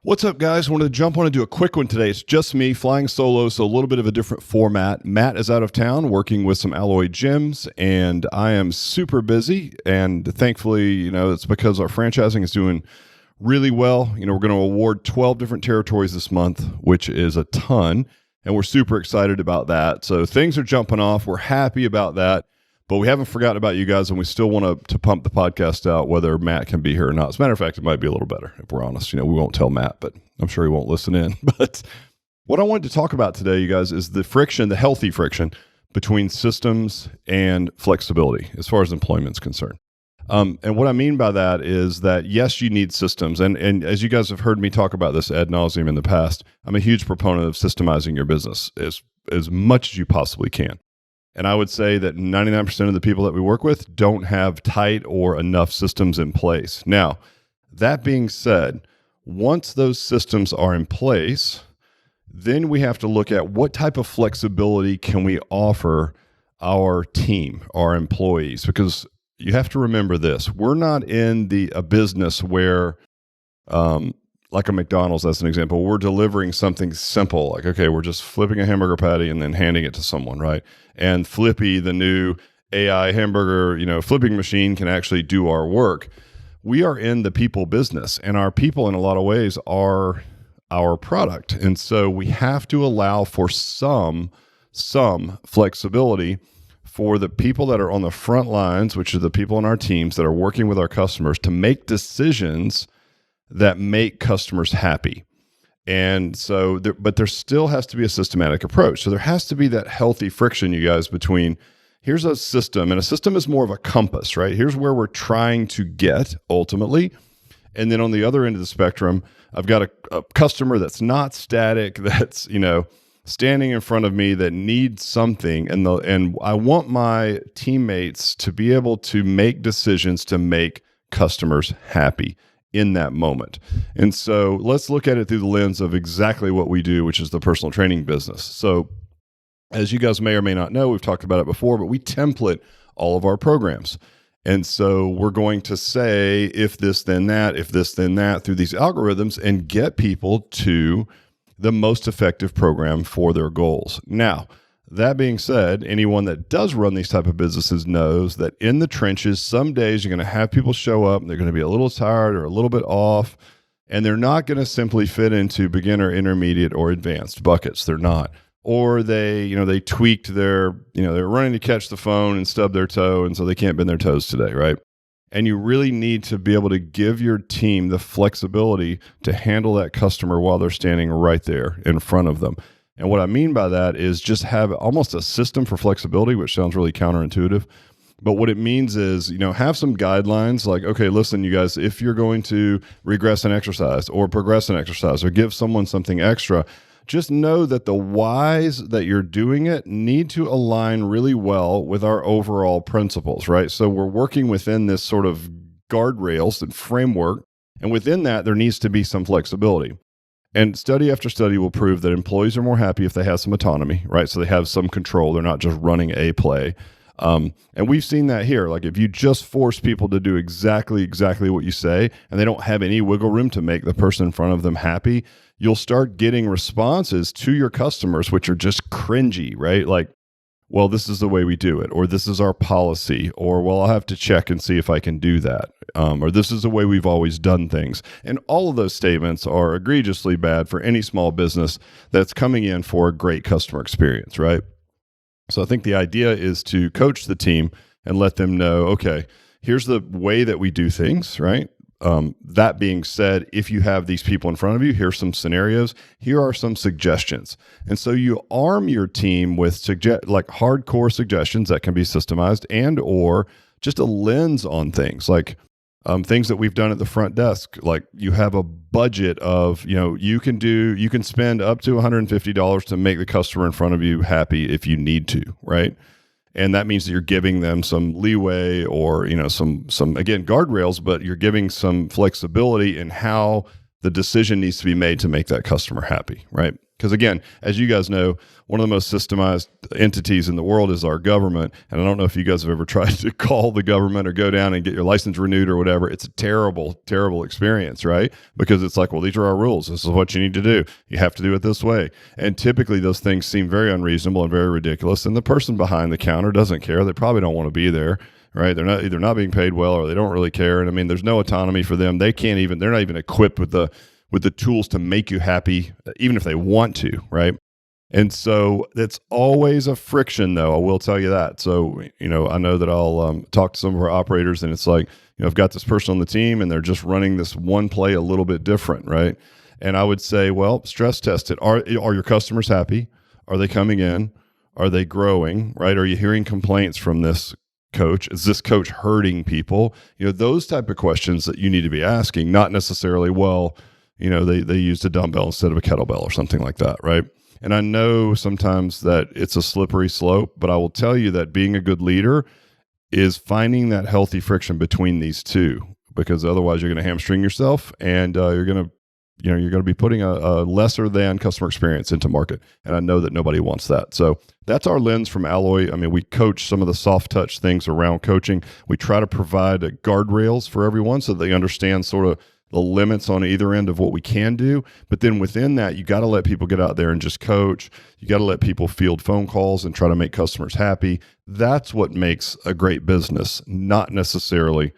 What's up, guys? Wanted to jump on and do a quick one today. It's just me flying solo, so a little bit of a different format. Matt is out of town working with some Alloy gyms, and I am super busy. And thankfully, it's because our franchising is doing really well. We're going to award 12 different territories this month, which is a ton, and we're super excited about that. So things are jumping off. We're happy about that. But we haven't forgotten about you guys, and we still want to pump the podcast out, whether Matt can be here or not. As a matter of fact, it might be a little better, if we're honest. We won't tell Matt, but I'm sure he won't listen in. But what I wanted to talk about today, you guys, is the friction, the healthy friction between systems and flexibility as far as employment is concerned. And what I mean by that is that, yes, you need systems. And as you guys have heard me talk about this ad nauseum in the past, I'm a huge proponent of systemizing your business as much as you possibly can. And I would say that 99% of the people that we work with don't have tight or enough systems in place. Now, that being said, once those systems are in place, then we have to look at what type of flexibility can we offer our team, our employees, because you have to remember this. We're not in a business where, like a McDonald's, as an example, we're delivering something simple. Like, okay, we're just flipping a hamburger patty and then handing it to someone, right? And Flippy, the new AI hamburger, flipping machine, can actually do our work. We are in the people business, and our people in a lot of ways are our product. And so we have to allow for some flexibility for the people that are on the front lines, which are the people in our teams that are working with our customers, to make decisions that make customers happy. And so, but there still has to be a systematic approach. So there has to be that healthy friction, you guys, between here's a system, and a system is more of a compass, right? Here's where we're trying to get ultimately. And then on the other end of the spectrum, I've got a customer that's not static, that's, standing in front of me that needs something. And I want my teammates to be able to make decisions to make customers happy in that moment. And so let's look at it through the lens of exactly what we do, which is the personal training business. So as you guys may or may not know, we've talked about it before, but we template all of our programs. And so we're going to say, if this, then that, if this, then that, through these algorithms, and get people to the most effective program for their goals. Now, that being said, anyone that does run these type of businesses knows that in the trenches, some days you're going to have people show up and they're going to be a little tired or a little bit off, and they're not going to simply fit into beginner, intermediate, or advanced buckets. They're not. Or they tweaked they're running to catch the phone and stub their toe, and so they can't bend their toes today, right? And you really need to be able to give your team the flexibility to handle that customer while they're standing right there in front of them. And what I mean by that is just have almost a system for flexibility, which sounds really counterintuitive. But what it means is, have some guidelines like, okay, listen, you guys, if you're going to regress an exercise or progress an exercise or give someone something extra, just know that the whys that you're doing it need to align really well with our overall principles, right? So we're working within this sort of guardrails and framework. And within that, there needs to be some flexibility. And study after study will prove that employees are more happy if they have some autonomy, right? So they have some control. They're not just running a play. And we've seen that here. Like if you just force people to do exactly what you say, and they don't have any wiggle room to make the person in front of them happy, you'll start getting responses to your customers, which are just cringy, right? Like, well, this is the way we do it, or this is our policy, or, well, I'll have to check and see if I can do that, or this is the way we've always done things. And all of those statements are egregiously bad for any small business that's coming in for a great customer experience, right? So I think the idea is to coach the team and let them know, okay, here's the way that we do things, right? That being said, if you have these people in front of you, here's some scenarios. Here are some suggestions. And so you arm your team with hardcore suggestions that can be systemized and or just a lens on things like things that we've done at the front desk. Like you have a budget of, you can spend up to $150 to make the customer in front of you happy if you need to, right? And that means that you're giving them some leeway or, some again, guardrails, but you're giving some flexibility in how the decision needs to be made to make that customer happy, right? Because again, as you guys know, one of the most systemized entities in the world is our government. And I don't know if you guys have ever tried to call the government or go down and get your license renewed or whatever. It's a terrible, terrible experience, right? Because it's like, well, these are our rules. This is what you need to do. You have to do it this way. And typically those things seem very unreasonable and very ridiculous. And the person behind the counter doesn't care. They probably don't want to be there, right? They're not either not being paid well or they don't really care. And I mean, there's no autonomy for them. They're not even equipped with the tools to make you happy, even if they want to, right? And so it's always a friction, though. I will tell you that. So, I know that I'll talk to some of our operators, and it's like, I've got this person on the team, and they're just running this one play a little bit different, right? And I would say, well, stress test it. Are your customers happy? Are they coming in? Are they growing, right? Are you hearing complaints from this coach? Is this coach hurting people? Those type of questions that you need to be asking, not necessarily, well, they used a dumbbell instead of a kettlebell or something like that, right? And I know sometimes that it's a slippery slope, but I will tell you that being a good leader is finding that healthy friction between these two, because otherwise you're going to hamstring yourself, and you're going to be putting a lesser than customer experience into market. And I know that nobody wants that. So that's our lens from Alloy. I mean, we coach some of the soft touch things around coaching. We try to provide guardrails for everyone so they understand sort of the limits on either end of what we can do. But then within that, you got to let people get out there and just coach. You got to let people field phone calls and try to make customers happy. That's what makes a great business, not necessarily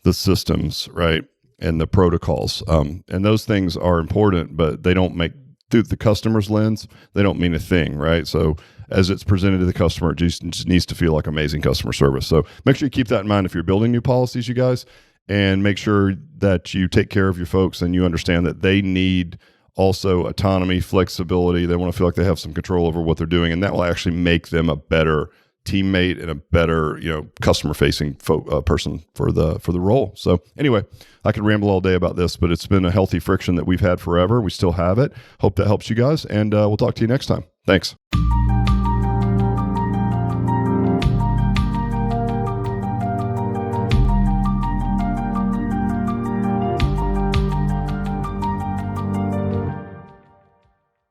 the systems, right? And the protocols. And those things are important, but they don't make, through the customer's lens, they don't mean a thing, right? So as it's presented to the customer, it just needs to feel like amazing customer service. So make sure you keep that in mind if you're building new policies, you guys. And make sure that you take care of your folks and you understand that they need also autonomy, flexibility. They want to feel like they have some control over what they're doing, and that will actually make them a better teammate and a better, customer-facing person for the role. So anyway, I could ramble all day about this, but it's been a healthy friction that we've had forever. We still have it. Hope that helps you guys, and we'll talk to you next time. Thanks.